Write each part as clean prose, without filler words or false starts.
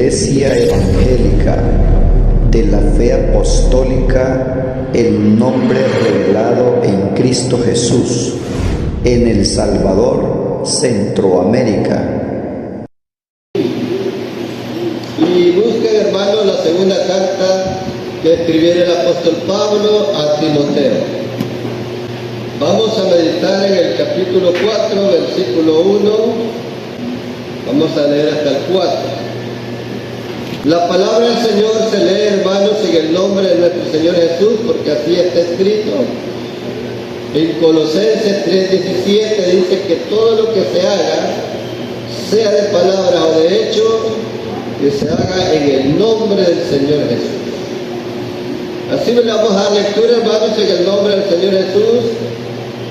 Iglesia Evangélica de la Fe Apostólica, el nombre revelado en Cristo Jesús, en El Salvador, Centroamérica. Y busquen, hermanos, la segunda carta que escribiera el apóstol Pablo a Timoteo. Vamos a meditar en el capítulo 4, versículo 1. Vamos a leer hasta el 4. La palabra del Señor se lee, hermanos, en el nombre de nuestro Señor Jesús, porque así está escrito. En Colosenses 3:17 dice que todo lo que se haga, sea de palabra o de hecho, que se haga en el nombre del Señor Jesús. Así le vamos a dar lectura, hermanos, en el nombre del Señor Jesús.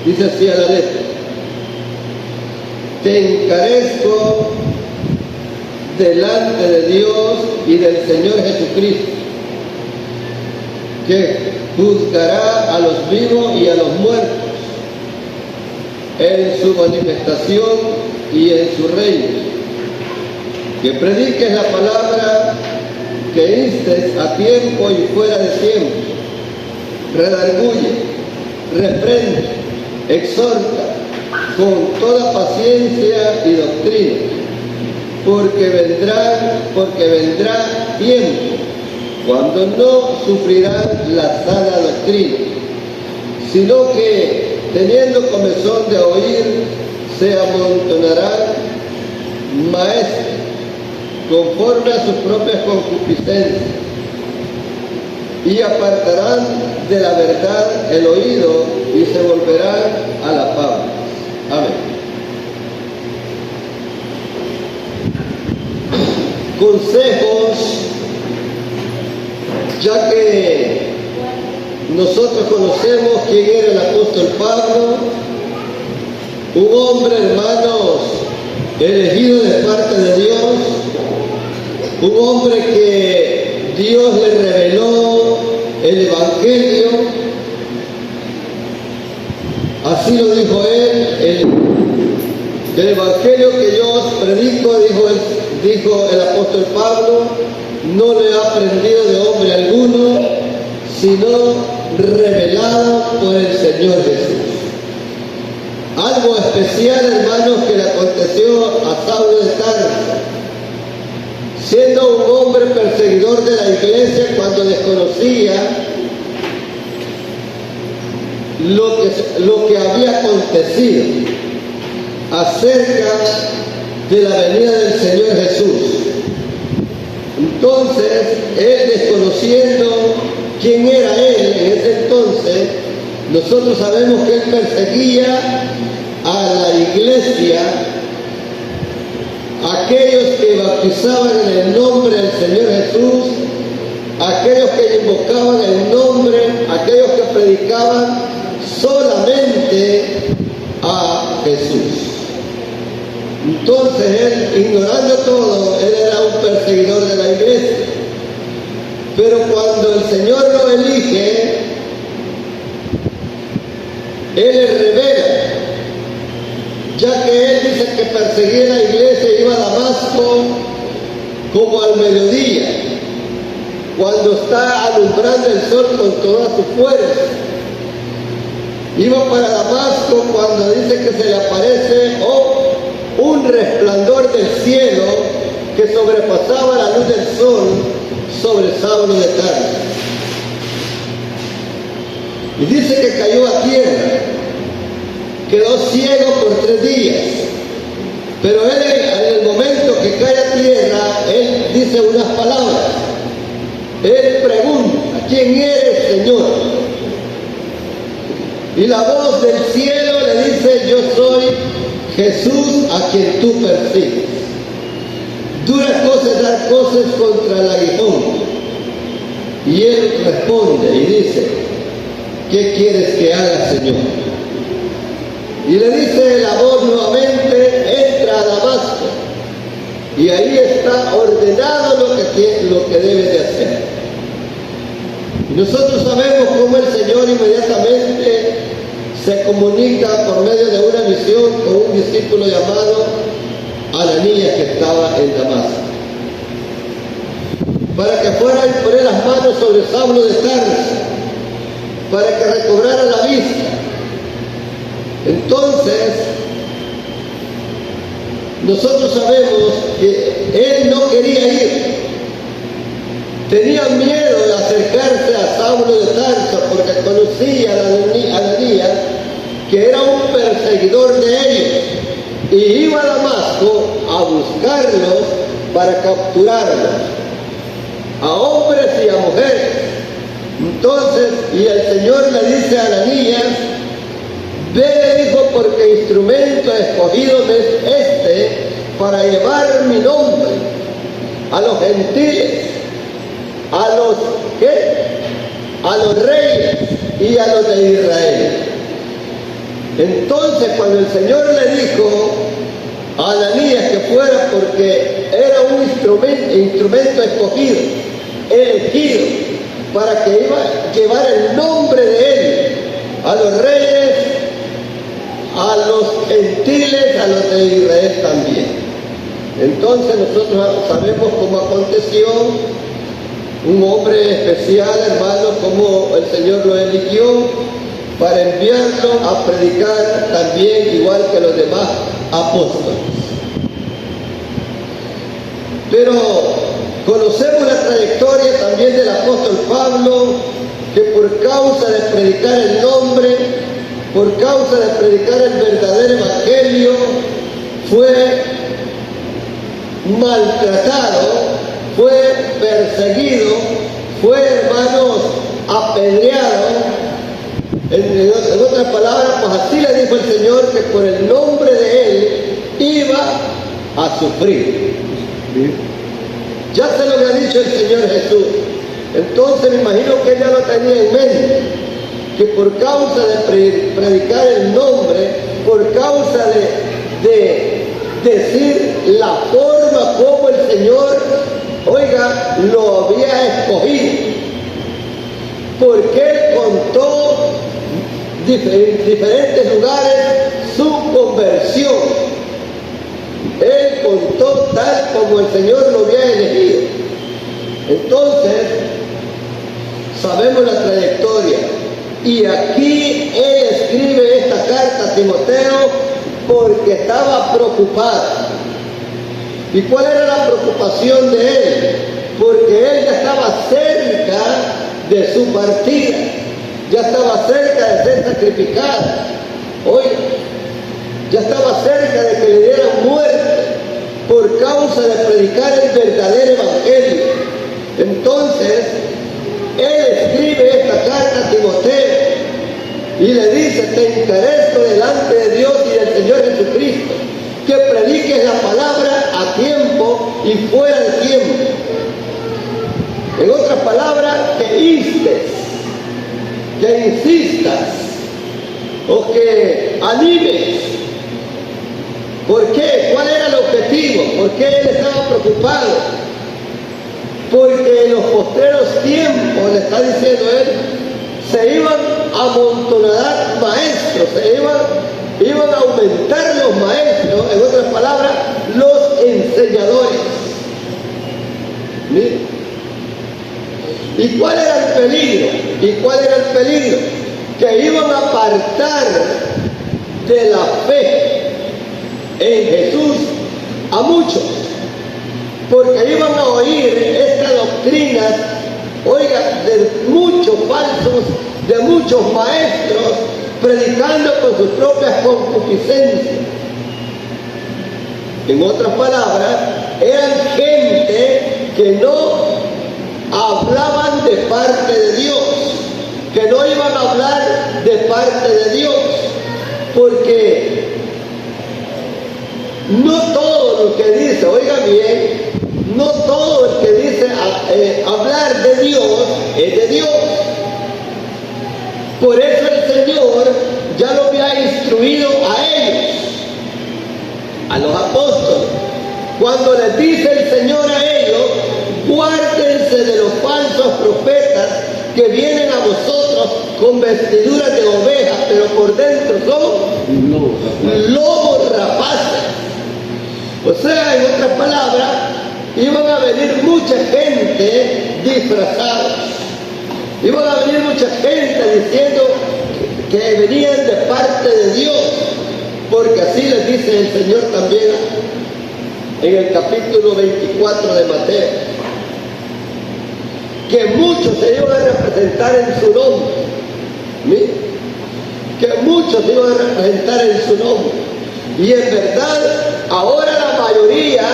Dice así a la letra: te encarezco delante de Dios y del Señor Jesucristo, que juzgará a los vivos y a los muertos en su manifestación y en su reino, que prediques la palabra, que instes a tiempo y fuera de tiempo, redarguye, reprende, exhorta con toda paciencia y doctrina, porque vendrá tiempo cuando no sufrirán la sana doctrina, sino que teniendo comezón de oír, se amontonarán maestros conforme a sus propias concupiscencias, y apartarán de la verdad el oído y se volverán a la fábula. Amén. Consejos, ya que nosotros conocemos quién era el apóstol Pablo, un hombre, hermanos, elegido de parte de Dios, un hombre que Dios le reveló el Evangelio. Así lo dijo él: el Evangelio que yo os predico, dijo el apóstol Pablo, no lo he aprendido de hombre alguno, sino revelado por el Señor Jesús. Algo especial, hermanos, que le aconteció a Saulo de Tarso, siendo un hombre perseguidor de la iglesia, cuando desconocía lo que había acontecido acerca de la venida del Señor Jesús. Entonces, él, desconociendo quién era él en ese entonces, nosotros sabemos que él perseguía a la iglesia, aquellos que bautizaban en el nombre del Señor Jesús, aquellos que invocaban el nombre, aquellos que predicaban solamente a Jesús. Entonces él, ignorando todo, él era un perseguidor de la iglesia. Pero cuando el Señor lo elige, él le revela, ya que él dice que perseguía la iglesia, iba a Damasco como al mediodía, cuando está alumbrando el sol con toda su fuerza. Iba para Damasco cuando dice que se le aparece un resplandor del cielo que sobrepasaba la luz del sol sobre Saulo de Tarso. Y dice que cayó a tierra, quedó ciego por 3 días. Pero él, en el momento que cae a tierra, él dice unas palabras. Él pregunta: ¿quién eres, Señor? Y la voz del cielo le dice: yo soy Jesús a quien tú persigues. Dura cosa es dar cosas contra el aguijón. Y él responde y dice: ¿qué quieres que haga, Señor? Y le dice la voz nuevamente: entra a Damasco, y ahí está ordenado lo que debe de hacer. Y nosotros sabemos cómo el Señor inmediatamente se comunica por medio de una visión con un discípulo llamado Ananías, que estaba en Damasco. para que fuera a imponer las manos sobre Saulo de Tarso, para que recobrara la vista. Entonces, nosotros sabemos que él no quería ir. Tenía miedo de acercarse a Saulo de Tarso porque conocía a Ananías, que era un perseguidor de ellos, y iba a Damasco a buscarlos para capturarlos, a hombres y a mujeres. Entonces, y el Señor le dice a Ananías: ve, dijo, porque instrumento escogido es este para llevar mi nombre a los gentiles, a los reyes y a los de Israel. Entonces, cuando el Señor le dijo a Ananías que fuera, porque era un instrumento escogido, elegido, para que iba a llevar el nombre de él a los reyes, a los gentiles, a los de Israel también. Entonces nosotros sabemos cómo aconteció. Un hombre especial, hermano, como el Señor lo eligió para enviarlo a predicar también, igual que los demás apóstoles. Pero conocemos la trayectoria también del apóstol Pablo, que por causa de predicar el nombre, por causa de predicar el verdadero evangelio, fue maltratado, fue perseguido, fue, hermanos, apedreado. En otras palabras, pues así le dijo el Señor que por el nombre de él iba a sufrir. Ya se lo había dicho el Señor Jesús. Entonces me imagino que él ya lo tenía en mente, que por causa de predicar el nombre, por causa de decir la forma como el Señor, oiga, lo había escogido, porque él contó en diferentes lugares su conversión. Él contó tal como el Señor lo había elegido. Entonces, sabemos la trayectoria. Y aquí él escribe esta carta a Timoteo porque estaba preocupado. ¿Y cuál era la preocupación de él? Porque él ya estaba cerca de su partida, ya estaba cerca de ser sacrificado. Oiga, ya estaba cerca de que le dieran muerte por causa de predicar el verdadero evangelio. Entonces, él escribe esta carta a Timoteo y le dice: te encarezco delante de Dios y del Señor Jesucristo, que prediques la palabra a tiempo y fuera de tiempo. En otras palabras, que instes, que insistas o que animes. ¿Por qué? ¿Cuál era el objetivo? ¿Por qué él estaba preocupado? Porque en los postreros tiempos, le está diciendo él, se iban a amontonar maestros, iban a aumentar los maestros, en otras palabras, los enseñadores. ¿Sí? ¿Y cuál era el peligro? Que iban a apartar de la fe en Jesús a muchos, porque iban a oír esta doctrina, oiga, de muchos falsos, de muchos maestros, predicando con sus propias concupiscencias. En otras palabras, eran gente que no hablaban de parte de Dios, que no iban a hablar de parte de Dios, porque no todo lo que dice, oiga bien, no todo el que dice hablar de Dios es de Dios. Por eso el Señor ya lo había instruido a ellos, a los apóstoles, cuando les dice el Señor a ellos: guárdense de los falsos profetas que vienen a vosotros con vestiduras de ovejas, pero por dentro son lobos rapaces. O sea, en otras palabras, iban a venir mucha gente disfrazados. Iban a venir mucha gente diciendo que venían de parte de Dios, porque así les dice el Señor también en el capítulo 24 de Mateo, que muchos se iban a representar en su nombre. ¿Sí? Que muchos se iban a representar en su nombre. Y en verdad, ahora la mayoría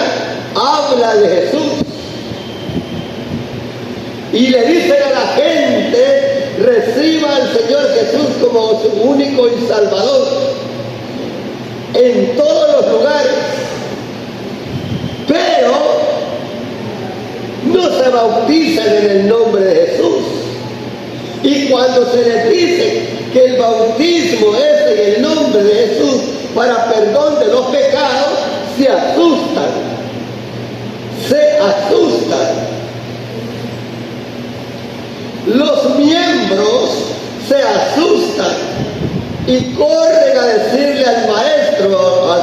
habla de Jesús. Y le dicen a la gente, reciba al Señor Jesús como su único y salvador. En todos los lugares. Pero no se bautizan en el nombre de Jesús. Y cuando se les dice que el bautismo es en el nombre de Jesús para perdón de los pecados, se asustan. Se asustan. Los miembros se asustan y corren a decirle al maestro, a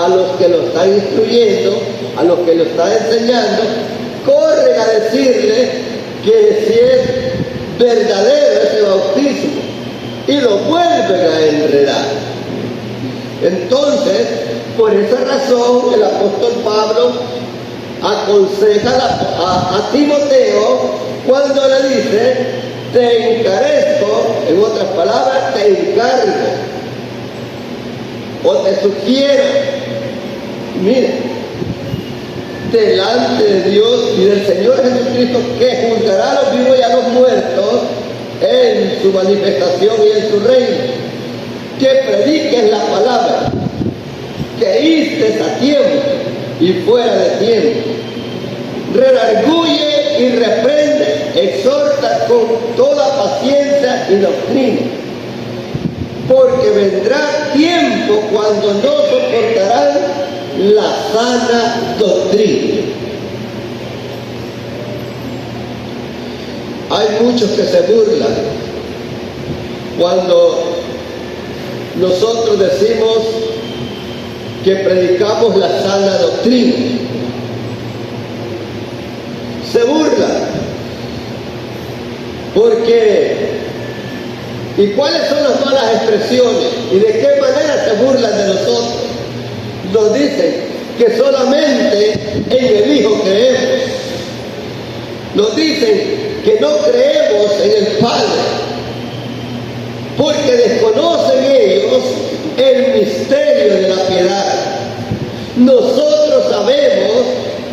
los que lo están instruyendo, a los que lo están enseñando, corren a decirle que si es verdadero ese bautismo y lo vuelven a enredar. Entonces, por esa razón, el apóstol Pablo aconseja a Timoteo cuando le dice, te encarezco, en otras palabras, te encargo, o te sugiero, mire, delante de Dios y del Señor Jesucristo, que juzgará a los vivos y a los muertos en su manifestación y en su reino, que prediques la palabra, que instes a tiempo y fuera de tiempo, redarguye y reprende, exhorta con toda paciencia y doctrina, porque vendrá tiempo cuando no soportarán la sana doctrina. Hay muchos que se burlan cuando nosotros decimos que predicamos la sana doctrina. Se burlan. Porque, ¿y cuáles son las malas expresiones? ¿Y de qué manera se burlan de nosotros? Nos dicen que solamente en el Hijo creemos. Nos dicen que no creemos en el Padre, porque desconocen ellos el misterio de la piedad. Nosotros sabemos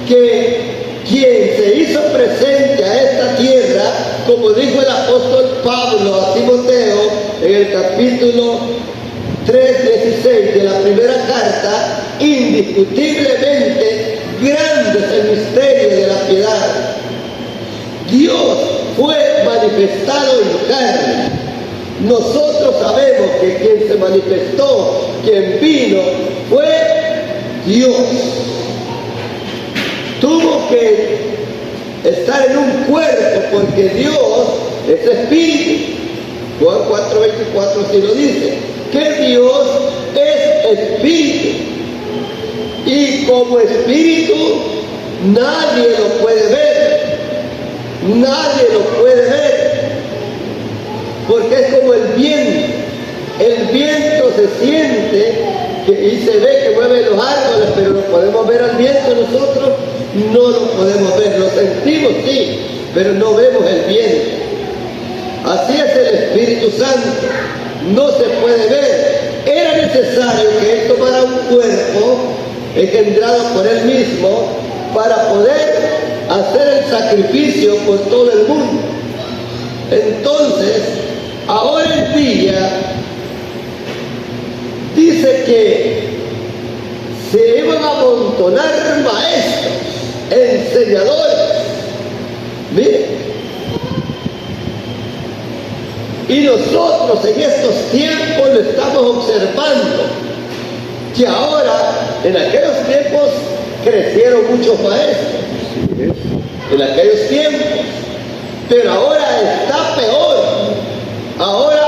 que quien se hizo presente a esta tierra, como dijo el apóstol Pablo a Timoteo en el capítulo 3:16 de la primera carta, indiscutiblemente grande es el misterio de la piedad. Dios fue manifestado en carne. Nosotros sabemos que quien se manifestó, quien vino, fue Dios. Tuvo que estar en un cuerpo porque Dios es espíritu. Juan 4:24 así lo dice, que Dios es espíritu. Y como espíritu nadie lo puede ver. Nadie lo puede ver. Porque es como el viento. El viento se siente y se ve que mueve los árboles, pero no podemos ver al viento nosotros. No lo podemos ver, lo sentimos sí, pero no vemos el viento. Así es el Espíritu Santo, no se puede ver. Era necesario que Él tomara un cuerpo engendrado por Él mismo para poder hacer el sacrificio por todo el mundo. Entonces, ahora en día, dice que se iban a amontonar maestros, enseñadores. Miren. Y nosotros en estos tiempos lo estamos observando, que ahora, en aquellos tiempos, crecieron muchos maestros, en aquellos tiempos, pero ahora está peor. Ahora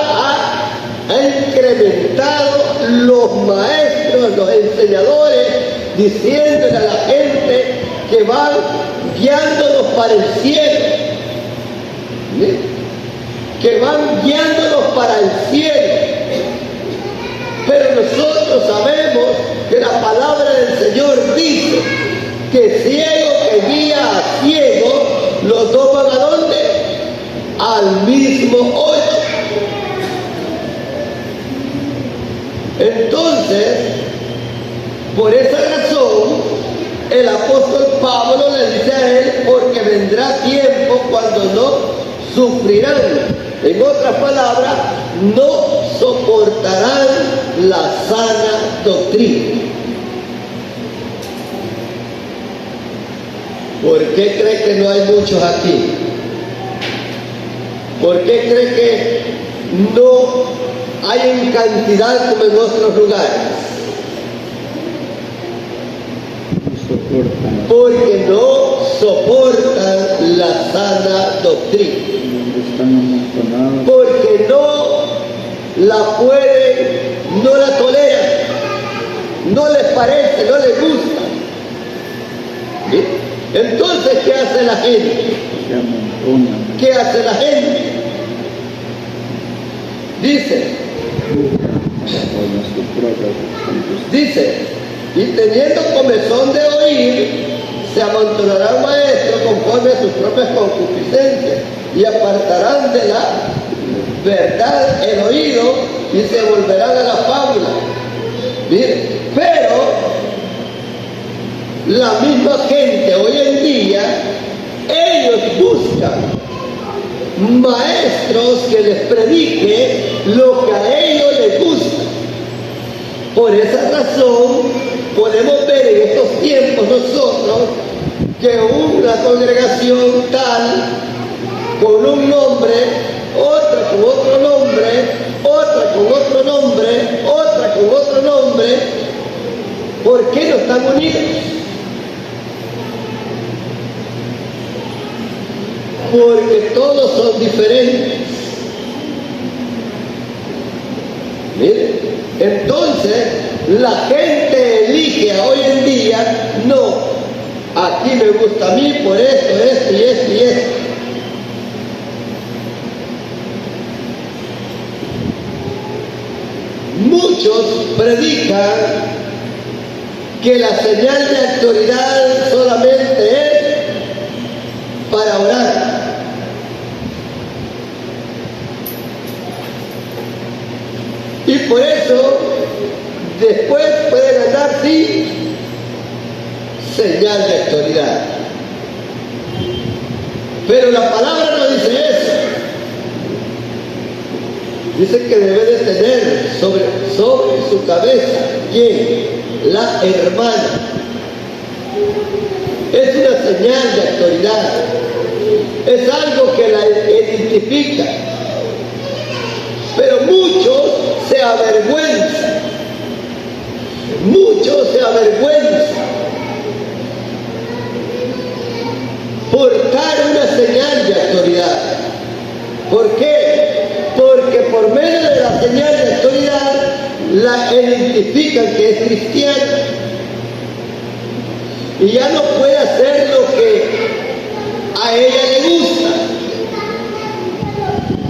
ha incrementado los maestros, los enseñadores, diciéndole a la gente que van guiándonos para el cielo. ¿Sí? Que van guiándonos para el cielo. Pero nosotros sabemos que la palabra del Señor dice que ciego que guía a ciego, los dos van ¿a dónde? Al mismo hoyo. Entonces, por esa razón, el apóstol Pablo le dice a él, porque vendrá tiempo cuando no sufrirán. En otras palabras, no soportarán la sana doctrina. ¿Por qué cree que no hay muchos aquí? ¿Por qué cree que no hay en cantidad como en otros lugares? Porque no soportan la sana doctrina. Porque no la pueden, no la toleran, no les parece, no les gusta. ¿Sí? Entonces, ¿qué hace la gente? ¿Qué hace la gente? Dice, y teniendo comezón de oír, se amontonarán maestros conforme a sus propias concupiscencias y apartarán de la verdad el oído y se volverán a la fábula. Miren, pero la misma gente hoy en día, ellos buscan maestros que les predique lo que a ellos les gusta. Por esa razón podemos ver en estos tiempos nosotros que una congregación tal con un nombre, otra con otro nombre, otra con otro nombre, otra con otro nombre, ¿por qué no están unidos? Porque todos son diferentes. Miren, entonces la gente elige hoy en día, no, aquí me gusta a mí por esto, esto y esto y esto. Muchos predican que la señal de autoridad solamente es para orar. Y por eso después pueden andar sin señal de autoridad. Pero la palabra no dice eso. Dice que debe de tener sobre su cabeza, ¿quién? La hermana. Es una señal de autoridad. Es algo que la identifica. Pero muchos se avergüenzan. Muchos se avergüenzan por dar una señal de autoridad. ¿Por qué? Porque por medio de la señal de autoridad la identifican que es cristiana y ya no puede hacer lo que a ella le gusta.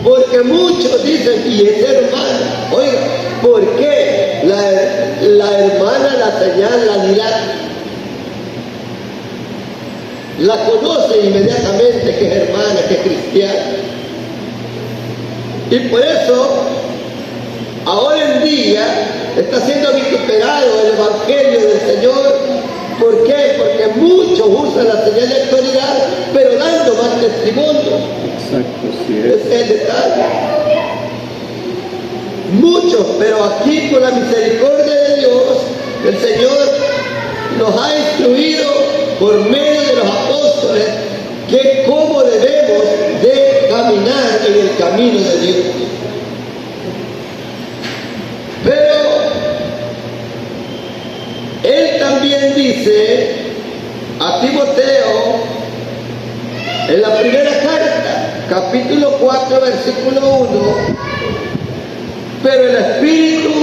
Porque muchos dicen, y es hermana. Oiga, ¿por qué la hermana la señal la dirá? La conoce inmediatamente que es hermana, que es cristiana. Y por eso, ahora en día, está siendo vituperado el Evangelio del Señor. ¿Por qué? Porque muchos usan la señal de autoridad, pero dando más testimonio. Exacto, sí Ese es el detalle. Muchos, pero aquí por la misericordia de Dios, el Señor nos ha instruido por medio de los apóstoles que cómo debemos de caminar en el camino de Dios. Pero él también dice a Timoteo en la primera carta, capítulo 4, versículo 1, pero el Espíritu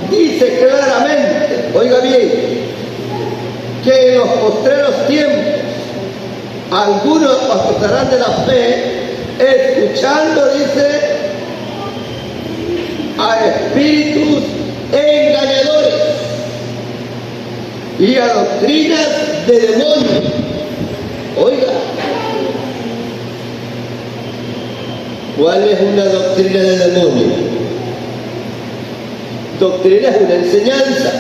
dice claramente, oiga bien, que en los postreros tiempos algunos apostarán de la fe, escuchando, dice, a espíritus engañadores y a doctrinas de demonios. Oiga, ¿cuál es una doctrina de demonios? Doctrina es una enseñanza.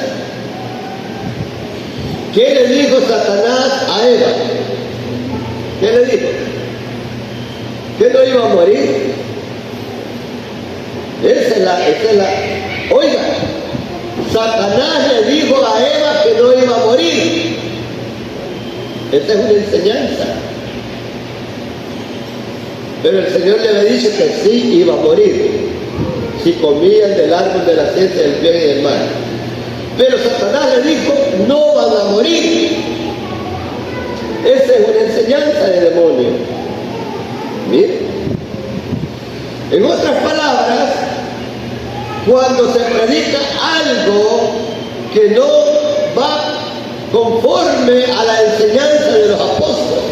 ¿Qué le dijo Satanás a Eva? ¿Qué le dijo? ¿Que no iba a morir? Esa es la... Oiga, Satanás le dijo a Eva que no iba a morir. Esa es una enseñanza. Pero el Señor le había dicho que sí iba a morir si comían del árbol de la ciencia del bien y del mal. Pero Satanás le dijo, no van a morir. Esa es una enseñanza de demonio. Mire. En otras palabras, cuando se predica algo que no va conforme a la enseñanza de los apóstoles.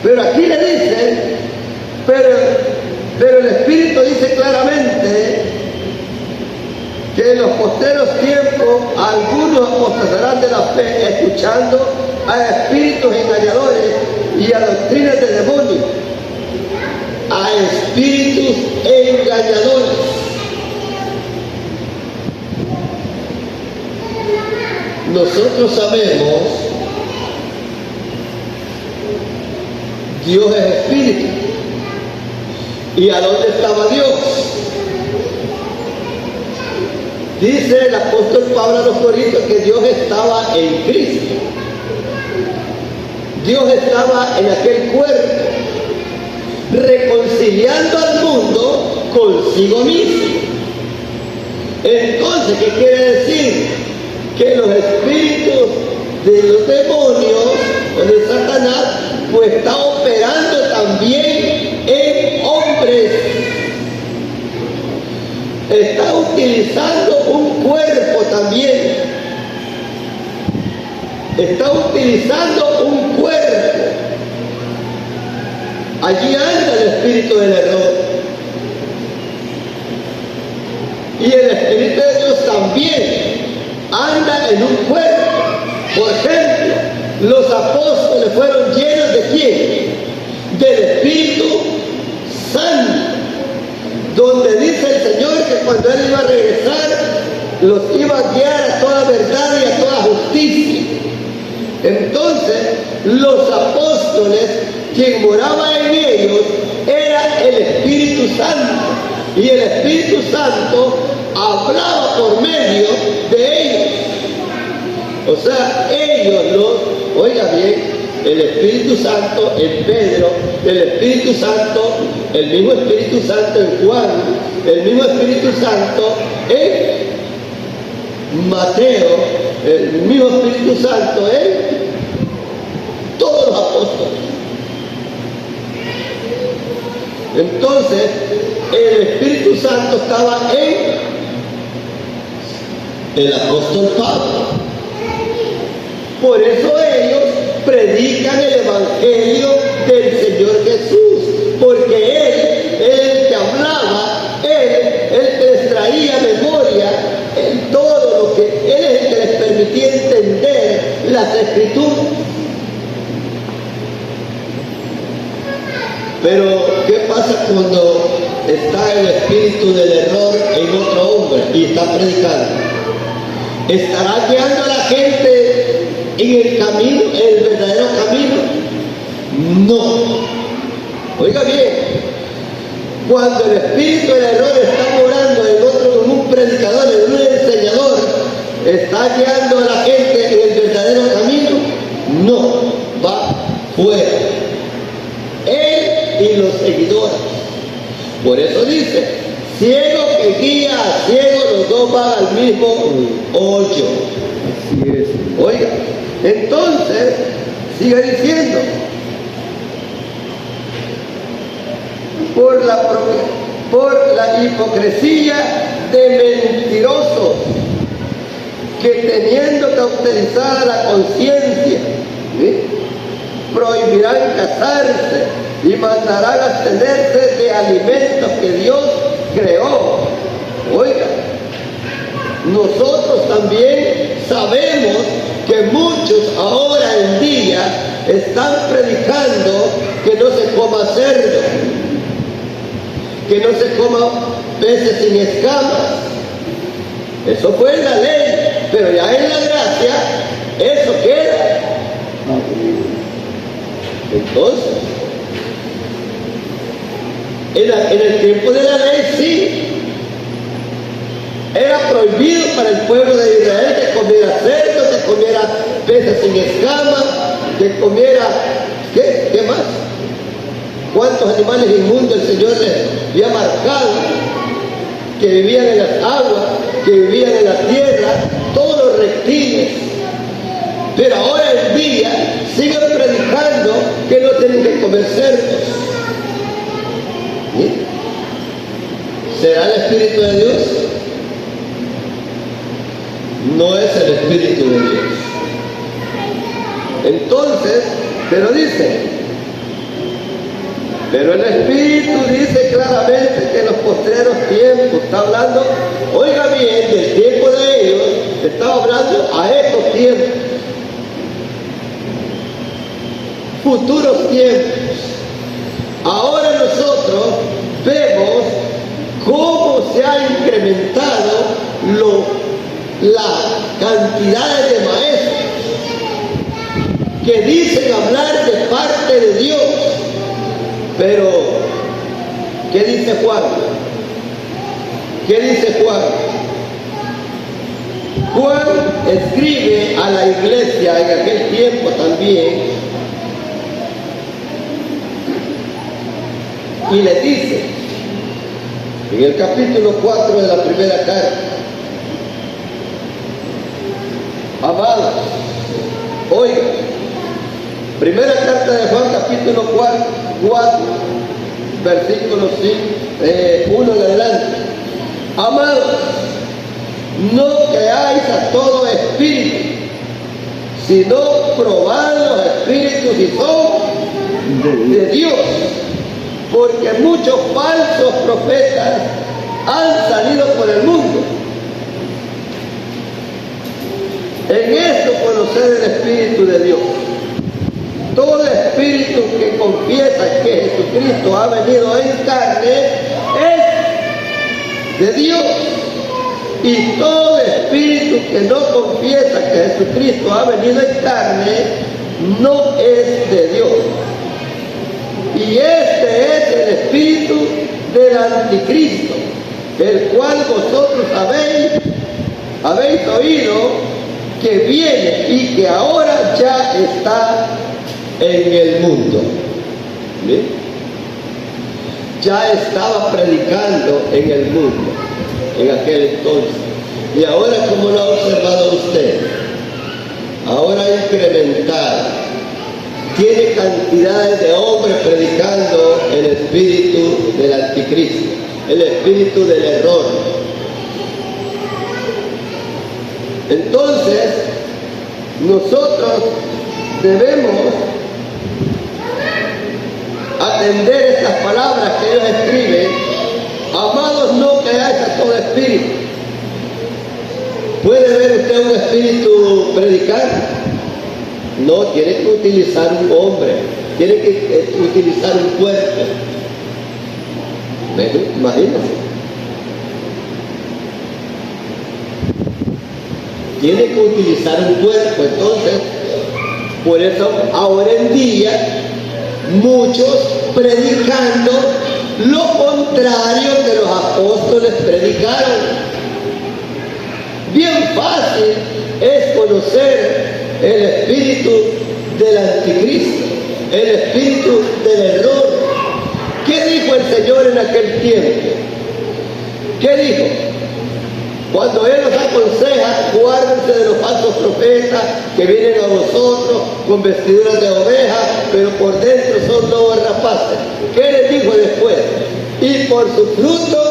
Pero aquí le dicen, pero el Espíritu dice claramente que en los posteros tiempos algunos apostatarán de la fe, escuchando a espíritus engañadores y a doctrinas de demonios. A espíritus engañadores. Nosotros sabemos, Dios es espíritu. ¿Y a dónde estaba Dios? Dice el apóstol Pablo a los Corintios que Dios estaba en Cristo. Dios estaba en aquel cuerpo, reconciliando al mundo consigo mismo. Entonces, ¿qué quiere decir? Que los espíritus de los demonios o de Satanás pues está operando también en hombres. Está utilizando un cuerpo también. Está utilizando un cuerpo. Allí anda el espíritu del error. Y el Espíritu de Dios también anda en un cuerpo. Por ejemplo, los apóstoles fueron llenos de ¿quién? Del Espíritu Santo, donde dice el Señor que cuando Él iba a regresar, los iba a guiar a toda verdad y a toda justicia. Entonces, los apóstoles, quien moraba en ellos, era el Espíritu Santo. Y el Espíritu Santo hablaba por medio de ellos. O sea, ellos oiga bien, el Espíritu Santo en Pedro, el Espíritu Santo, el mismo Espíritu Santo en Juan, el mismo Espíritu Santo en Mateo, el mismo Espíritu Santo en todos los apóstoles. Entonces, el Espíritu Santo estaba en el apóstol Pablo. Por eso ellos predican el Evangelio del Señor Jesús, porque Él es el que hablaba, Él el que les traía memoria en todo lo que Él es el que les permitía entender las Escrituras. Pero, ¿qué pasa cuando está el espíritu del error en otro hombre y está predicando? ¿Estará guiando a la gente en el camino, en el verdadero camino? No. Oiga bien, cuando el espíritu del error está morando en otro, en un predicador, en un enseñador, ¿está guiando a la gente en el verdadero camino? No, va fuera. Él y los seguidores. Por eso dice, ciego que guía a ciego, los dos van al mismo hoyo. Así es. Oiga, entonces, sigue diciendo, por la hipocresía de mentirosos que teniendo cauterizada la conciencia, prohibirán casarse y mandarán abstenerse de alimentos que Dios creó. Oiga, nosotros también sabemos que muchos ahora en día están predicando que no se coma cerdo, que no se coma peces sin escamas. Eso fue en la ley, pero ya en la gracia eso queda. Entonces, en el tiempo de la ley sí, era prohibido para el pueblo de Israel que comiera cerdo, que comiera peces sin escamas, que comiera, ¿qué más? ¿Cuántos animales inmundos el Señor les había marcado? Que vivían en las aguas, que vivían en la tierra, todos los reptiles. Pero ahora en día siguen predicando que no tienen que comer cerdos. ¿Sí? ¿Será el Espíritu de Dios? No es el Espíritu de Dios. Entonces, pero el Espíritu dice claramente que en los postreros tiempos, está hablando, oiga bien, del tiempo de ellos, está hablando a estos tiempos, futuros tiempos. Ahora nosotros vemos cómo se ha incrementado la cantidad de maestros que dicen hablar de parte de Dios. Pero, ¿qué dice Juan? ¿Qué dice Juan? Juan escribe a la iglesia en aquel tiempo también y le dice, en el capítulo 4 de la primera carta, amados, oigan, primera carta de Juan, capítulo 4, versículo 1 en adelante. Amados, no creáis a todo espíritu, sino probad los espíritus y son de Dios, porque muchos falsos profetas han salido por el mundo. En esto conocer el Espíritu de Dios. Todo espíritu que confiesa que Jesucristo ha venido en carne es de Dios. Y todo espíritu que no confiesa que Jesucristo ha venido en carne no es de Dios. Y este es el espíritu del anticristo, el cual vosotros habéis oído que viene y que ahora ya está en el mundo. ¿Sí? Ya estaba predicando en el mundo en aquel entonces. Y ahora, como lo ha observado usted, ahora ha incrementado. Tiene cantidades de hombres predicando el espíritu del anticristo, el espíritu del error. Entonces, nosotros debemos atender estas palabras que ellos escriben. Amados, no creáis a todo espíritu. ¿Puede ver usted un espíritu predicar? No, tiene que utilizar un hombre, tiene que utilizar un cuerpo. Bueno, imagínense. Tiene que utilizar un cuerpo. Entonces, por eso ahora en día muchos predicando lo contrario que los apóstoles predicaron. Bien fácil es conocer el espíritu del anticristo, el espíritu del error. ¿Qué dijo el Señor en aquel tiempo? ¿Qué dijo? Cuando Él nos aconseja, guárdense de los falsos profetas que vienen a vosotros con vestiduras de oveja, pero por dentro son lobos rapaces. ¿Qué les dijo después? Y por su fruto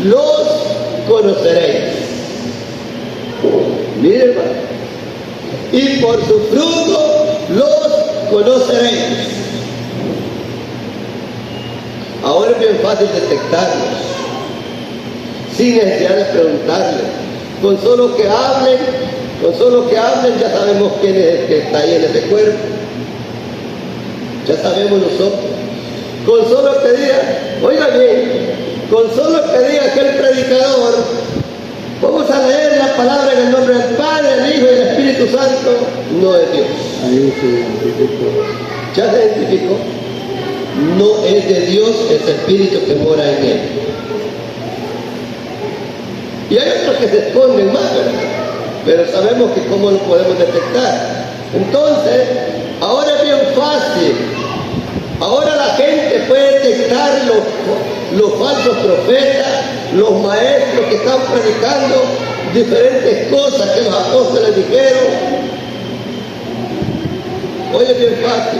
los conoceréis. Mire, hermano. Y por su fruto los conoceréis. Ahora es bien fácil detectarlos, sin necesidad de preguntarles. Con solo que hablen ya sabemos quién es el que está ahí en ese cuerpo. Ya sabemos nosotros. Con solo que diga, oiga bien, con solo que diga aquel predicador, vamos a leer la palabra en el nombre del Padre, del Hijo y del Espíritu Santo, no es Dios. Ahí se identificó. Ya se identificó. No es de Dios ese espíritu que mora en él. Y hay otros que se esconden más, ¿verdad? Pero sabemos que cómo lo podemos detectar. Entonces, ahora es bien fácil. Ahora la gente puede detectar los falsos profetas, los maestros que están predicando diferentes cosas que los apóstoles dijeron. Hoy es bien fácil.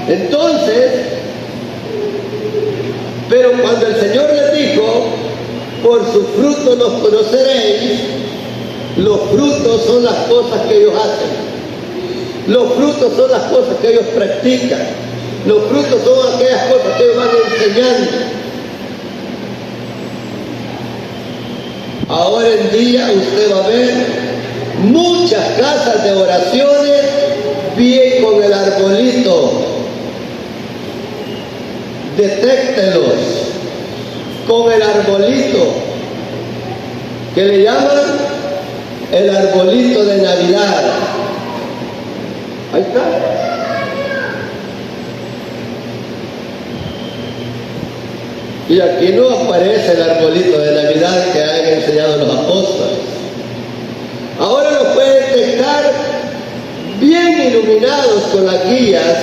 Entonces, pero cuando el Señor les dijo, por sus frutos los conoceréis, los frutos son las cosas que ellos hacen. Los frutos son las cosas que ellos practican. Los frutos son aquellas cosas que ellos van enseñando. Ahora en día usted va a ver muchas casas de oraciones bien con el arbolito. Detéctelos con el arbolito que le llaman el arbolito de Navidad. Ahí está. Y aquí no aparece el arbolito de Navidad que han enseñado los apóstoles. Ahora los puede detectar bien iluminados con las guías.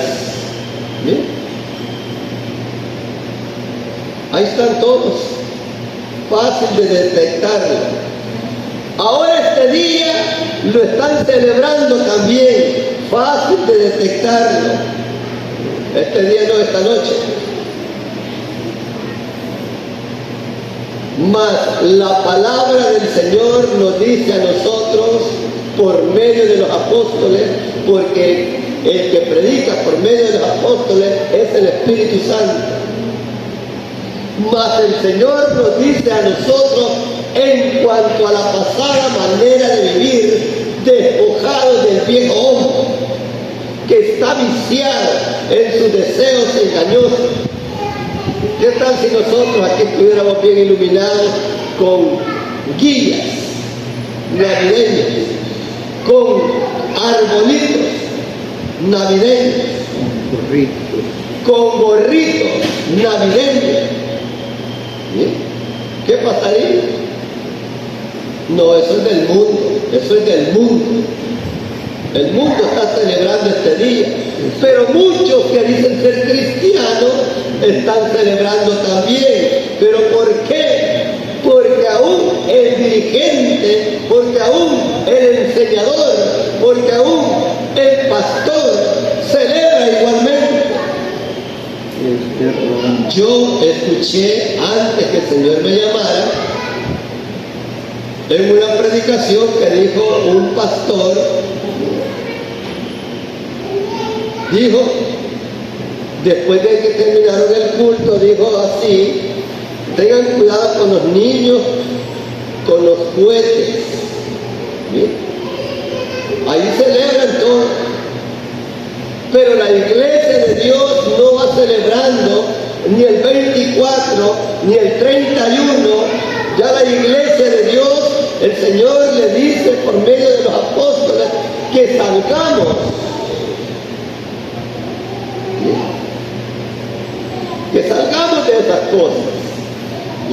¿Bien? Ahí están todos, fácil de detectarlo. Ahora este día lo están celebrando también, fácil de detectarlo. Este día no, esta noche. Mas la palabra del Señor nos dice a nosotros por medio de los apóstoles, porque el que predica por medio de los apóstoles es el Espíritu Santo. Mas el Señor nos dice a nosotros en cuanto a la pasada manera de vivir, despojados del viejo hombre, que está viciado en sus deseos engañosos. ¿Qué tal si nosotros aquí estuviéramos bien iluminados con guías navideñas, con arbolitos navideños, con gorritos navideños? ¿Qué pasaría? No, eso es del mundo, eso es del mundo. El mundo está celebrando este día, pero muchos que dicen ser cristianos están celebrando también. ¿Pero por qué? Porque aún el dirigente, porque aún el enseñador, porque aún el pastor celebra igualmente. Yo escuché antes que el Señor me llamara en una predicación que dijo un pastor, dijo, después de que terminaron el culto, dijo así: tengan cuidado con los niños, con los cohetes. ¿Sí? Ahí celebran todo. Pero la iglesia de Dios no va celebrando ni el 24, ni el 31. Ya la iglesia de Dios, el Señor le dice por medio de los apóstoles que salgamos. Que salgamos de esas cosas.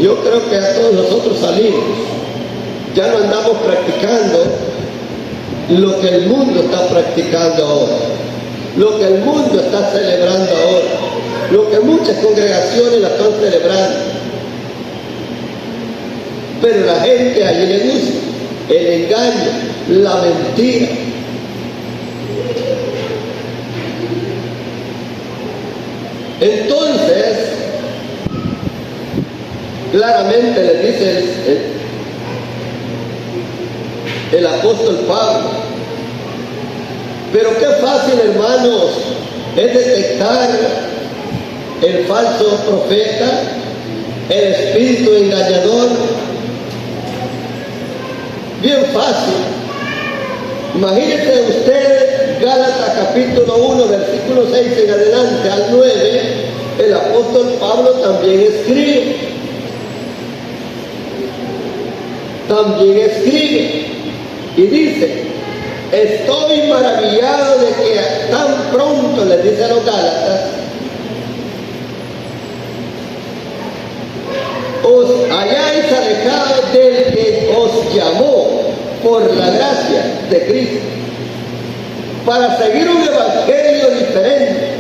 Yo creo que a todos nosotros salimos. Ya no andamos practicando lo que el mundo está practicando ahora, lo que el mundo está celebrando ahora, lo que muchas congregaciones la están celebrando. Pero la gente a ella le gusta el engaño, la mentira. Entonces, claramente le dice el apóstol Pablo. Pero qué fácil, hermanos, es detectar el falso profeta, el espíritu engañador. Bien fácil. Imagínense ustedes, Gálatas capítulo 1, versículo 6 en adelante al 9, el apóstol Pablo también escribe. Y dice: estoy maravillado de que tan pronto, les dice a los Gálatas, os hayáis alejado del que os llamó por la gracia de Cristo, para seguir un evangelio diferente.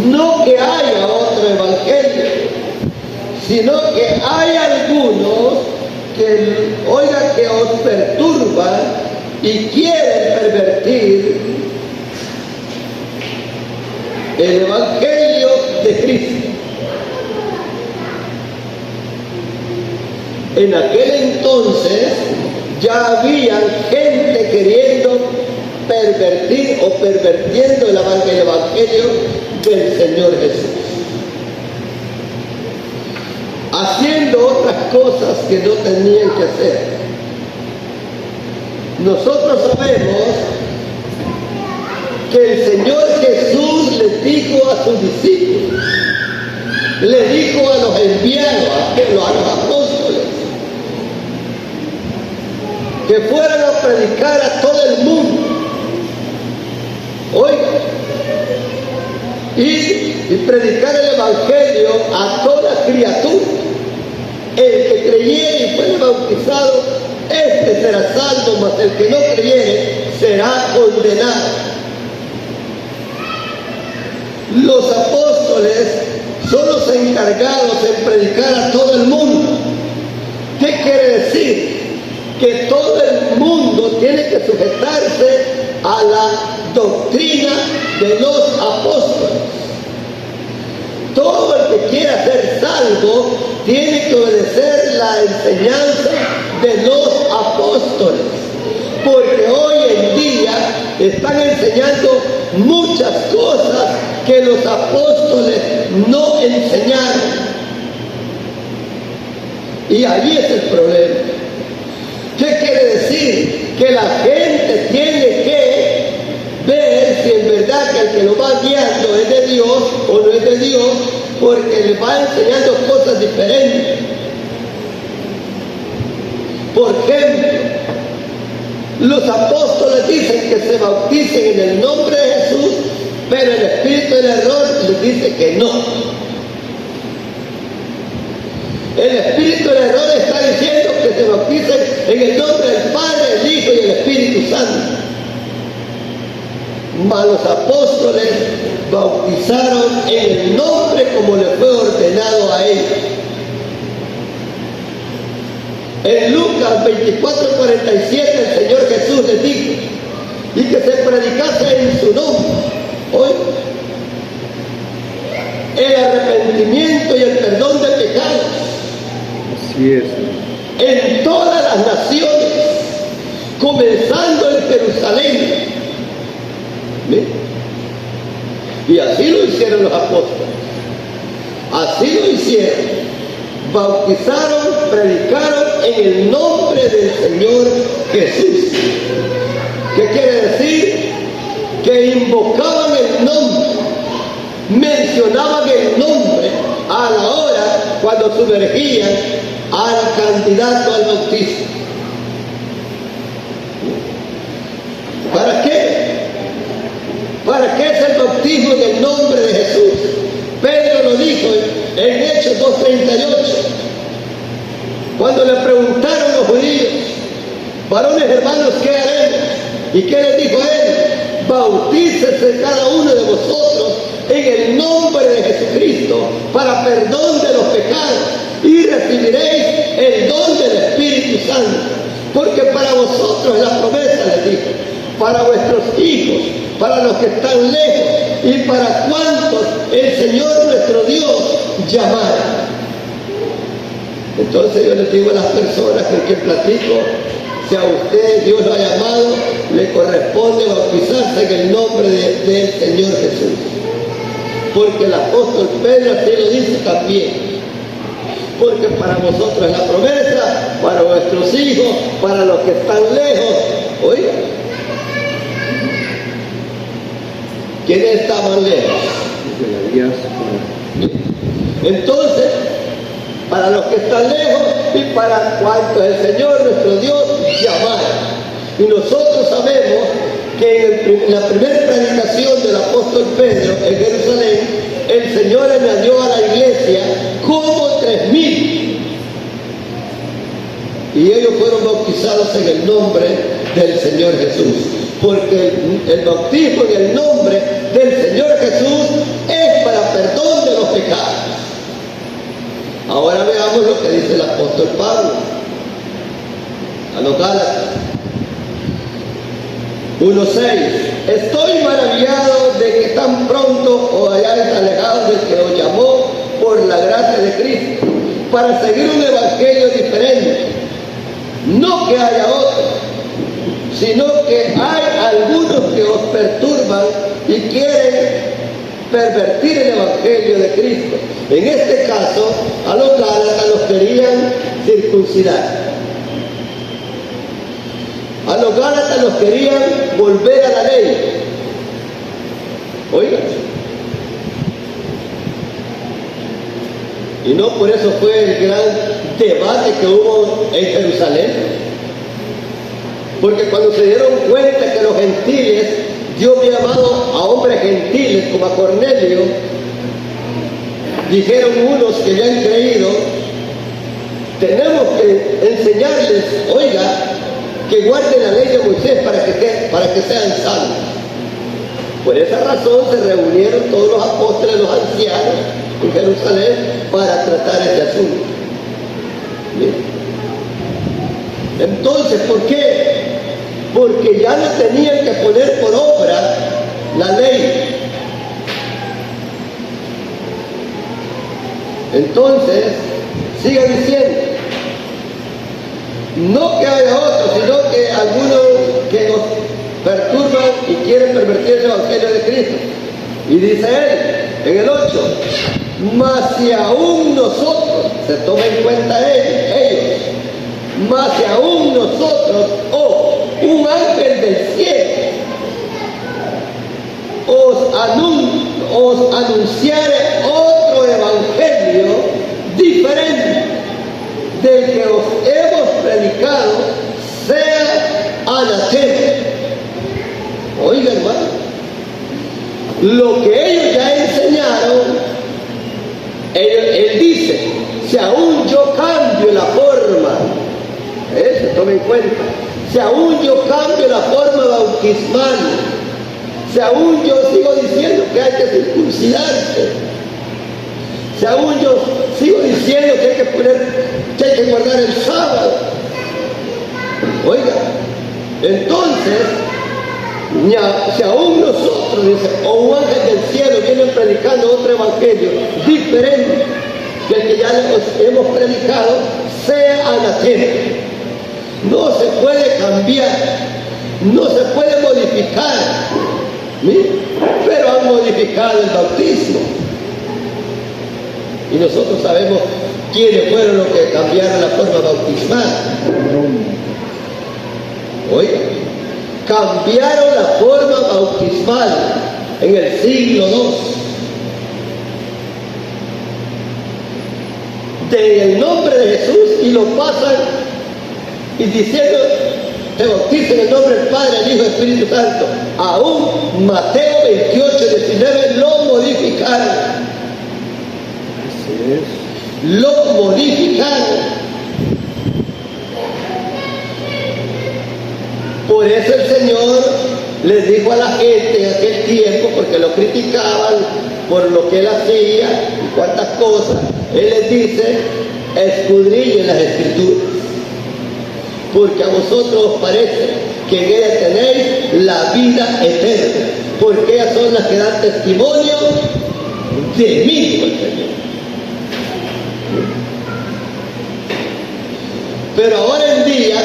No que haya otro evangelio, sino que hay algunos que os perturban y quieren pervertir el evangelio de Cristo. En aquel entonces ya había gente queriendo pervertir o pervirtiendo el evangelio del Señor Jesús, haciendo otras cosas que no tenían que hacer. Nosotros sabemos que el Señor Jesús les dijo a sus discípulos, le dijo a los enviados, a los apóstoles, que fueran a predicar a todo el mundo. Oiga, y predicar el evangelio a toda criatura. El que creyere y fuere bautizado, este será salvo, mas el que no creyere será condenado. Los apóstoles son los encargados en predicar a todo el mundo. ¿Qué quiere decir? Que todo el mundo tiene que sujetarse a la doctrina de los apóstoles. Todo el que quiera ser salvo tiene que obedecer la enseñanza de los apóstoles, porque hoy en día están enseñando muchas cosas que los apóstoles no enseñaron. Y ahí es el problema. ¿Qué quiere decir? Que la gente tiene que ver si en verdad que el que lo va guiando es de Dios o no es de Dios, porque le va enseñando cosas diferentes. Por ejemplo, los apóstoles dicen que se bauticen en el nombre de Jesús, pero el espíritu del error les dice que no. El espíritu del error está diciendo que se bauticen en el nombre del Padre, el Hijo y el Espíritu Santo. Mas los apóstoles bautizaron en el nombre como les fue ordenado a ellos. En Lucas 24:47 el Señor Jesús les dijo, y que se predicase en su nombre, hoy, el arrepentimiento y el perdón de pecados. Así es. En todas las naciones, comenzando en Jerusalén. ¿Ven? Y así lo hicieron los apóstoles. Así lo hicieron. Bautizaron, predicaron en el nombre del Señor Jesús. ¿Qué quiere decir? Que invocaban el nombre, mencionaban el nombre a la hora cuando sumergían al candidato al bautismo. ¿Para qué? ¿Para qué es el bautismo en el nombre de Jesús? Pedro lo dijo en Hechos 2:38, cuando le preguntaron los judíos, varones hermanos, ¿qué haremos? ¿Y qué les dijo él? Bautícese cada uno de vosotros en el nombre de Jesucristo para perdón de los pecados y recibiréis el don del Espíritu Santo, porque para vosotros es la promesa, les dijo, para vuestros hijos, para los que están lejos y para cuantos el Señor nuestro Dios llamara. Entonces yo les digo a las personas con que platico, Si a usted Dios lo ha llamado, le corresponde bautizarse en el nombre del Señor Jesús. Porque el apóstol Pedro así lo dice también. Porque para vosotros es la promesa, para vuestros hijos, para los que están lejos. Oiga, ¿quiénes estaban lejos? De la diáspora. Entonces, para los que están lejos y para cuantos el Señor nuestro Dios llamara. Y nosotros sabemos que en la primera predicación del apóstol Pedro en Jerusalén, el Señor añadió a la iglesia como 3,000. Y ellos fueron bautizados en el nombre del Señor Jesús. Porque el bautismo en el nombre del Señor Jesús es para perdón de los pecados. Ahora veamos lo que dice el apóstol Pablo a los Gálatas 1:6. Estoy maravillado de que tan pronto os hayáis alejado del que os llamó por la gracia de Cristo para seguir un evangelio diferente. No que haya otro, sino que hay algunos que os perturban y quieren pervertir el evangelio de Cristo. En este caso, a los Gálatas los querían circuncidar. A los Gálatas los querían volver a la ley. Oigan. Y no por eso fue el gran debate que hubo en Jerusalén. Porque cuando se dieron cuenta que los gentiles, Dios había llamado a hombres gentiles como a Cornelio, dijeron unos que habían creído, tenemos que enseñarles, oiga, que guarden la ley de Moisés para que sean salvos. Por esa razón se reunieron todos los apóstoles, los ancianos en Jerusalén para tratar este asunto. ¿Bien? Entonces, ¿por qué? Porque ya no tenían que poner por obra la ley. Entonces, sigue diciendo, no que haya otros, sino que algunos que nos perturban y quieren pervertir el evangelio de Cristo. Y dice él, en el 8, mas si aún nosotros, se toma en cuenta ellos, mas si aún nosotros, un ángel del cielo, os anunciare otro evangelio diferente del que os hemos predicado, sea anatema. Oiga, hermano, lo que ellos ya enseñaron, él dice, si aún yo cambio la forma, se tome en cuenta, si aún yo cambio la forma bautismal, si aún yo sigo diciendo que hay que circuncidarse, si aún yo sigo diciendo que hay que guardar el sábado, oiga, entonces, si aún nosotros, dice, o un ángel del cielo viene predicando otro evangelio diferente del que ya hemos predicado, sea anatema. No se puede cambiar, no se puede modificar. ¿Sí? Pero han modificado el bautismo. Y nosotros sabemos quiénes fueron los que cambiaron la forma bautismal. Oiga, cambiaron la forma bautismal en el siglo II. Del nombre de Jesús y lo pasan y diciendo, te bautizo en el nombre del Padre, el Hijo y el Espíritu Santo. Aún Mateo 28:19 lo modificaron. Así es. Lo modificaron. Por eso el Señor les dijo a la gente en aquel tiempo, porque lo criticaban por lo que él hacía y cuántas cosas, él les dice, escudriñen las Escrituras, porque a vosotros os parece que en ellas tenéis la vida eterna, porque ellas son las que dan testimonio de mí, dijo el Señor. Pero ahora en día,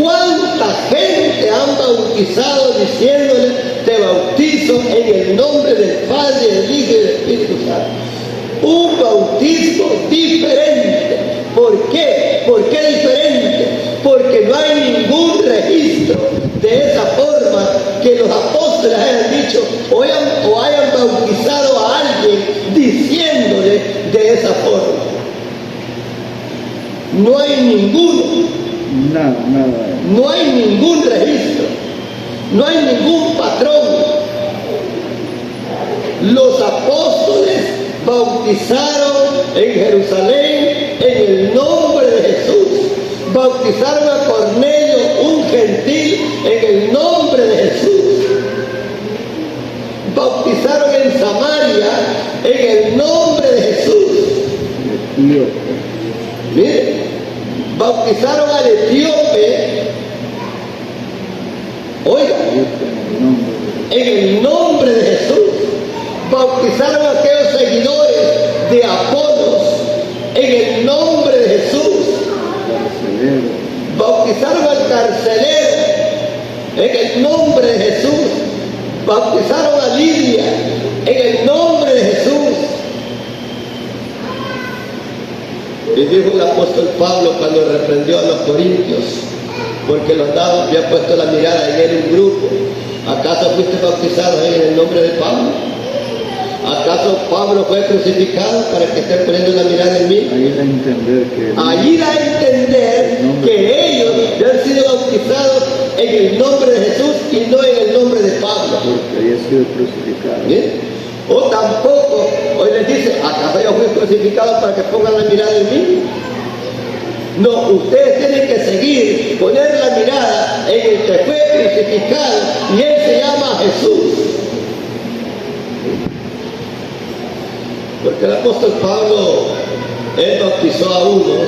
¿cuántos gente han bautizado diciéndole, te bautizo en el nombre del Padre, del Hijo y del Espíritu Santo. Un bautismo diferente. ¿Por qué? ¿Por qué diferente? Porque no hay ningún registro de esa forma que los apóstoles hayan dicho o hayan bautizado a alguien diciéndole de esa forma. No hay ninguno. Nada. No hay ningún registro. No hay ningún patrón. Los apóstoles bautizaron en Jerusalén en el nombre de Jesús. Bautizaron a Cornelio, un gentil, en el nombre de Jesús. Bautizaron en Samaria en el nombre de Jesús. Miren, bautizaron al etíope, oiga, en el nombre de Jesús. Bautizaron a aquellos seguidores de Apolos en el nombre de Jesús. Bautizaron al carcelero en el nombre de Jesús. Bautizaron a Lidia en el nombre de Jesús. Y dijo el apóstol Pablo cuando reprendió a los corintios, porque los dados habían puesto la mirada en él un grupo. ¿Acaso fuiste bautizado en el nombre de Pablo? ¿Acaso Pablo fue crucificado para que estén poniendo la mirada en mí? Ahí da a entender que ellos han sido bautizados en el nombre de Jesús y no en el nombre de Pablo. Porque había sido crucificado. ¿Bien? O tampoco, hoy les dice, ¿acaso yo fui crucificado para que pongan la mirada en mí? No, ustedes tienen que seguir, poner la mirada en el que fue crucificado y él se llama Jesús. Porque el apóstol Pablo, él bautizó a unos,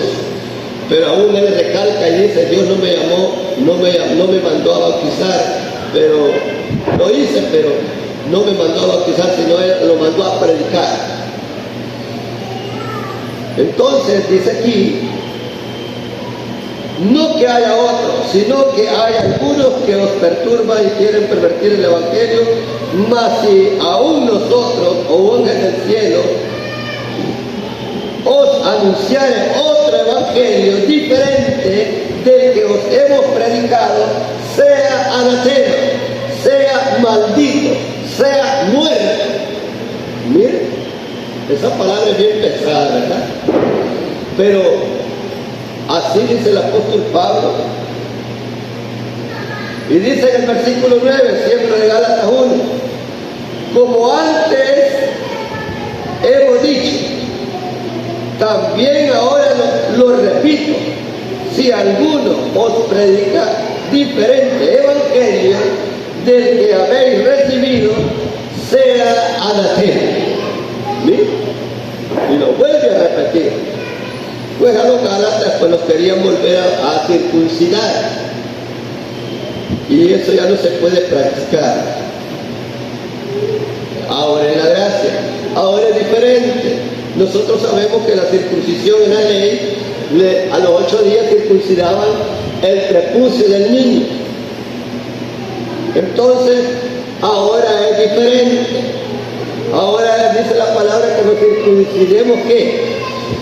pero aún él recalca y dice, Dios no me llamó, no me mandó a bautizar, pero lo hice, pero no me mandó a bautizar, sino él lo mandó a predicar. Entonces dice aquí, no que haya otros, sino que hay algunos que os perturban y quieren pervertir el Evangelio, mas si aún nosotros, o ángeles del cielo, os anunciare otro Evangelio diferente del que os hemos predicado, sea anatema, sea maldito, sea muerto. Miren, esa palabra es bien pesada, ¿verdad? Pero así dice el apóstol Pablo. Y dice en el versículo 9, siempre de Gálatas 1, como antes hemos dicho, también ahora lo repito, si alguno os predica diferente evangelio del que habéis recibido, sea anatema. ¿Miren? Y lo vuelve a repetir. Pues a los Gálatas pues los querían volver a circuncidar. Y eso ya no se puede practicar. Ahora en la gracia, ahora es diferente. Nosotros sabemos que la circuncisión en la ley, a los 8 días circuncidaban el prepucio del niño. Entonces, ahora es diferente. Ahora dice la palabra que nos circuncidemos, ¿qué?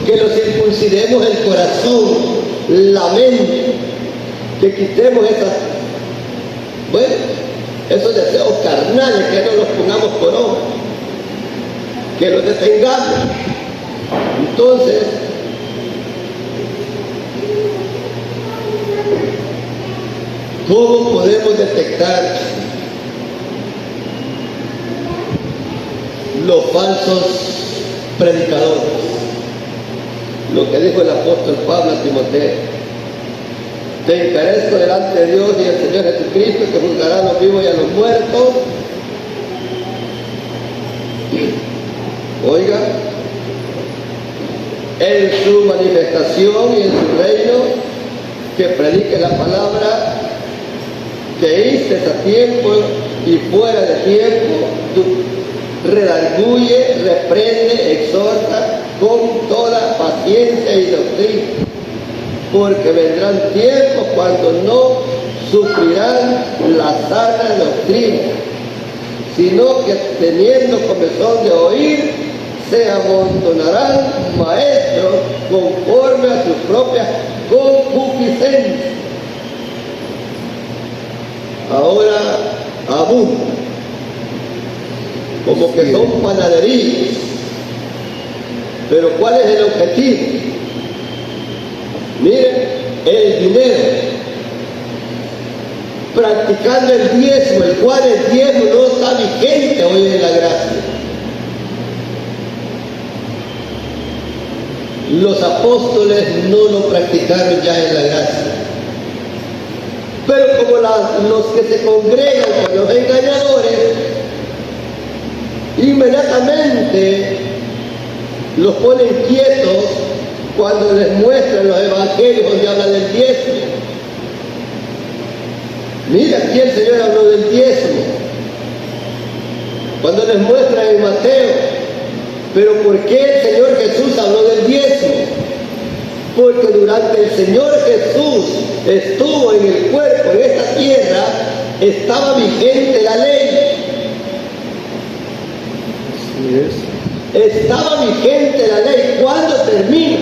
Que nos circuncidemos el corazón, la mente, que quitemos esos deseos carnales, que no los pongamos por obra, que los detengamos. Entonces, ¿cómo podemos detectar los falsos predicadores? Lo que dijo el apóstol Pablo a Timoteo: te encarezco delante de Dios y del Señor Jesucristo, que juzgará a los vivos y a los muertos. Oiga, en su manifestación y en su reino, que predique la palabra, que instes a tiempo y fuera de tiempo, redarguye, reprende, exhorta con toda paciencia y doctrina, porque vendrán tiempos cuando no sufrirán la sana doctrina, sino que teniendo comezón de oír, se amontonarán maestros conforme a sus propias concupiscencias. Ahora abundan, como que son panaderías. Pero ¿cuál es el objetivo? Miren, el dinero, practicando el diezmo, el cual el diezmo no está vigente hoy en la gracia. Los apóstoles no lo practicaron ya en la gracia. Pero como los que se congregan con los engañadores, inmediatamente los ponen quietos cuando les muestran los evangelios donde habla del diezmo. Mira, aquí el Señor habló del diezmo, cuando les muestra en Mateo. Pero ¿por qué el Señor Jesús habló del diezmo? Porque durante el Señor Jesús estuvo en el cuerpo, en esta tierra, estaba vigente la ley. Así es. Estaba vigente la ley. ¿Cuándo termina?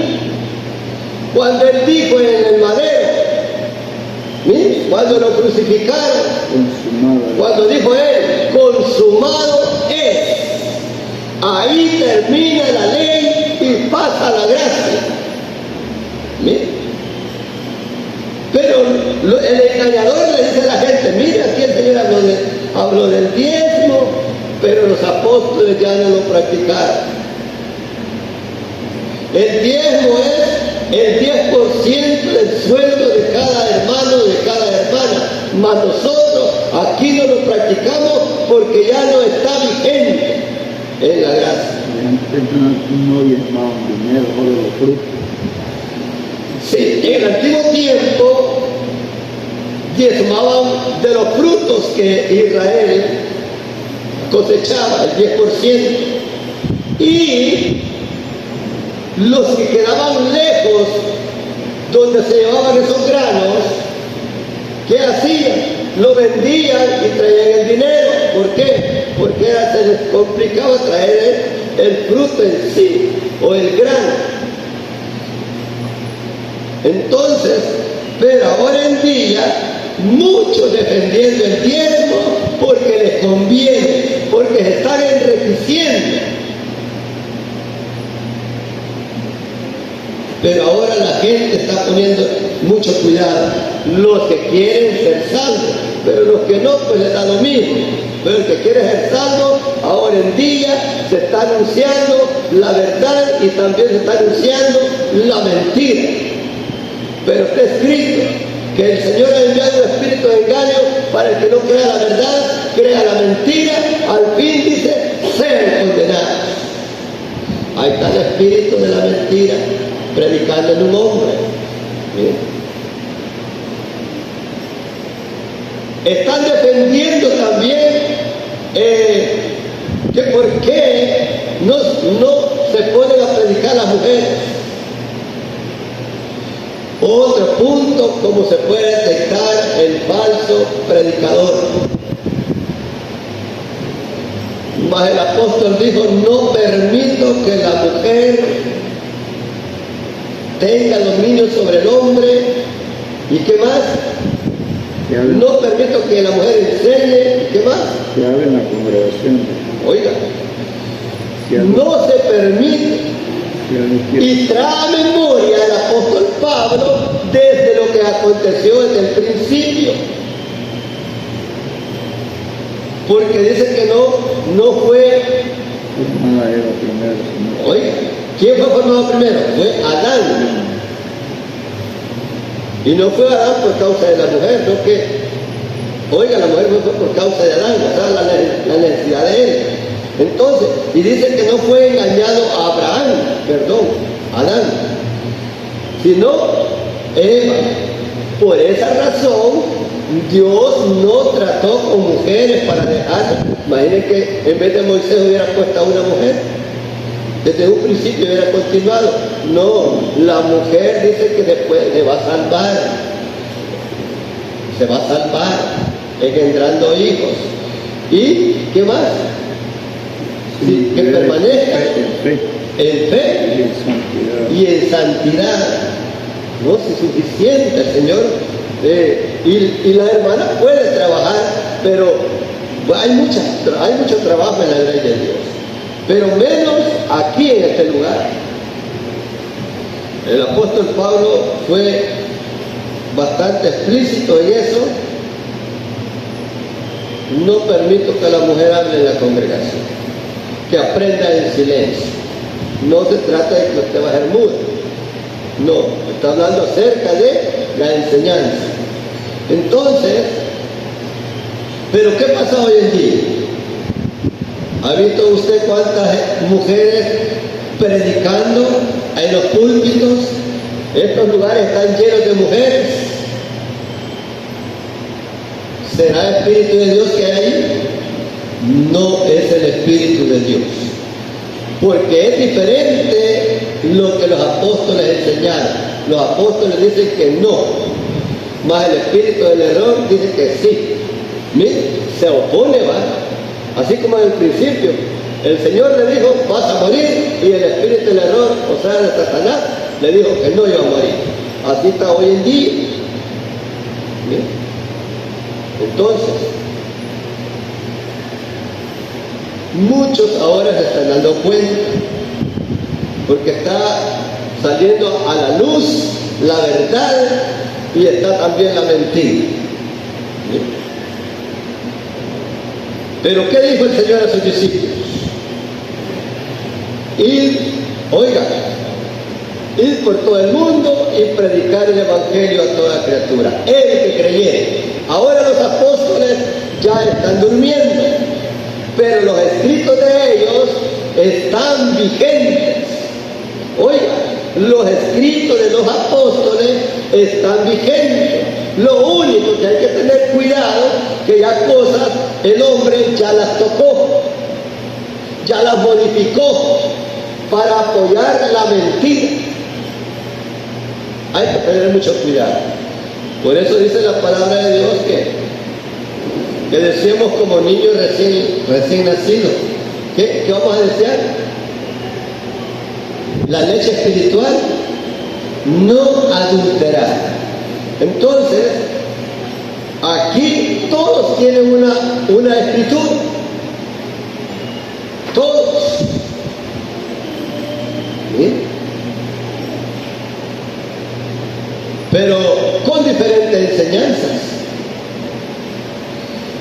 Cuando Él dijo en el madero, ¿sí? Cuando lo crucificaron, Consumado. cuando dijo Él, consumado es. Ahí termina la ley y pasa la gracia. ¿Sí? Pero el engañador le dice a la gente, mira, aquí el Señor habló del diezmo, pero los apóstoles ya no lo practicaron. El diezmo es el 10% del sueldo de cada hermano, de cada hermana. Mas nosotros aquí no lo practicamos porque ya no está vigente en la gracia. Antes no diezmaban dinero, solo los frutos. Sí, en el antiguo tiempo diezmaban de los frutos que Israel cosechaba, el 10%. Y los que quedaban lejos, donde se llevaban esos granos, ¿qué hacían? Lo vendían y traían el dinero. ¿Por qué? Porque se les complicaba traer el fruto en sí, o el grano. Entonces, pero ahora en día, muchos defendiendo el diezmo porque les conviene, porque se están enriqueciendo. Pero ahora la gente está poniendo mucho cuidado. Los que quieren ser salvos, pero los que no, pues les da lo mismo. Pero el que quiere ser salvo, ahora en día se está anunciando la verdad y también se está anunciando la mentira. Pero está escrito que el Señor ha enviado un espíritu de engaño para el que no crea la verdad, crea la mentira, al fin dice, sean condenados. Ahí está el espíritu de la mentira predicando en un hombre. Están defendiendo también que por qué no se ponen a predicar a las mujeres. Otro punto, cómo se puede detectar el falso predicador. Mas el apóstol dijo, no permito que la mujer tenga dominio sobre el hombre. ¿Y qué más? No permito que la mujer enseñe. ¿Y qué más? Que hable en la congregación. Oiga, no se permite. Y trae a memoria el apóstol Pablo desde lo que aconteció desde el principio. Porque dice que no fue Formada Eva primero, Señor. Oiga, ¿quién fue formado primero? Fue Adán. Y no fue Adán por causa de la mujer, no que, oiga, la mujer fue por causa de Adán, o sea, la necesidad de él. Entonces, y dice que no fue engañado a Abraham, perdón, Adán, sino Eva. Por esa razón, Dios no trató con mujeres para dejar. Imaginen que en vez de Moisés hubiera puesto a una mujer. Desde un principio hubiera continuado. No, la mujer dice que después le va a salvar. se va a salvar engendrando hijos. ¿Y qué más? Sí, que permanezca en fe y en santidad. No es suficiente el Señor. Y la hermana puede trabajar, pero hay mucho trabajo en la ley de Dios. Pero menos aquí en este lugar. El apóstol Pablo fue bastante explícito en eso. No permito que la mujer hable en la congregación, que aprenda en silencio. No se trata de que usted va a ser mudo. No, está hablando acerca de la enseñanza. Entonces, ¿pero qué pasa hoy en día? ¿Ha visto usted cuántas mujeres predicando en los púlpitos? Estos lugares están llenos de mujeres. ¿Será el Espíritu de Dios que hay ahí? No es el Espíritu de Dios. Porque es diferente lo que los apóstoles enseñaron. Los apóstoles dicen que no, mas el espíritu del error dice que sí. Mire, se opone, ¿va? Así como en el principio el Señor le dijo, vas a morir, y el espíritu del error, o sea, de Satanás, le dijo que no iba a morir. Así está hoy en día. ¿Mire? Entonces, muchos ahora se están dando cuenta, porque está saliendo a la luz la verdad y está también la mentira. Pero ¿qué dijo el Señor a sus discípulos? Ir por todo el mundo y predicar el Evangelio a toda criatura, el que creyere. Ahora los apóstoles ya están durmiendo, pero los escritos de ellos están vigentes. Oiga, los escritos de los apóstoles están vigentes. Lo único que hay que tener cuidado, que ya cosas el hombre ya las tocó, ya las modificó para apoyar la mentira. Hay que tener mucho cuidado. Por eso dice la palabra de Dios que deseemos como niños recién nacidos. ¿Qué vamos a desear? La leche espiritual no adulterada. Entonces, aquí todos tienen una escritura. Todos. ¿Sí? Pero con diferentes enseñanzas.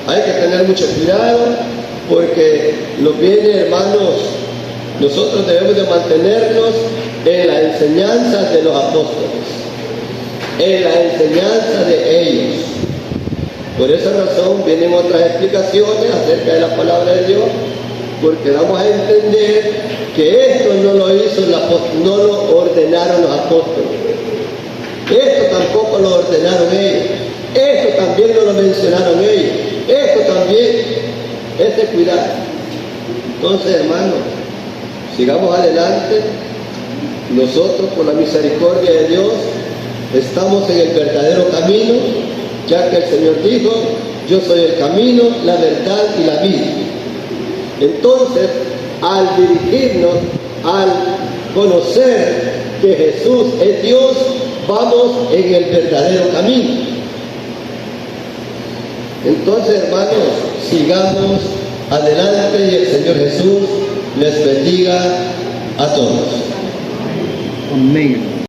Hay que tener mucho cuidado porque los bienes, hermanos, nosotros debemos de mantenernos en la enseñanza de los apóstoles, en la enseñanza de ellos. Por esa razón vienen otras explicaciones acerca de la palabra de Dios, porque vamos a entender que esto no lo hizo el apóstol, no lo ordenaron los apóstoles. Esto tampoco lo ordenaron ellos. Esto también no lo mencionaron ellos. Esto también es de cuidado. Entonces, hermanos, sigamos adelante. Nosotros, por la misericordia de Dios, estamos en el verdadero camino, ya que el Señor dijo, yo soy el camino, la verdad y la vida. Entonces, al dirigirnos, al conocer que Jesús es Dios, vamos en el verdadero camino. Entonces, hermanos, sigamos adelante y el Señor Jesús les bendiga a todos. Amén.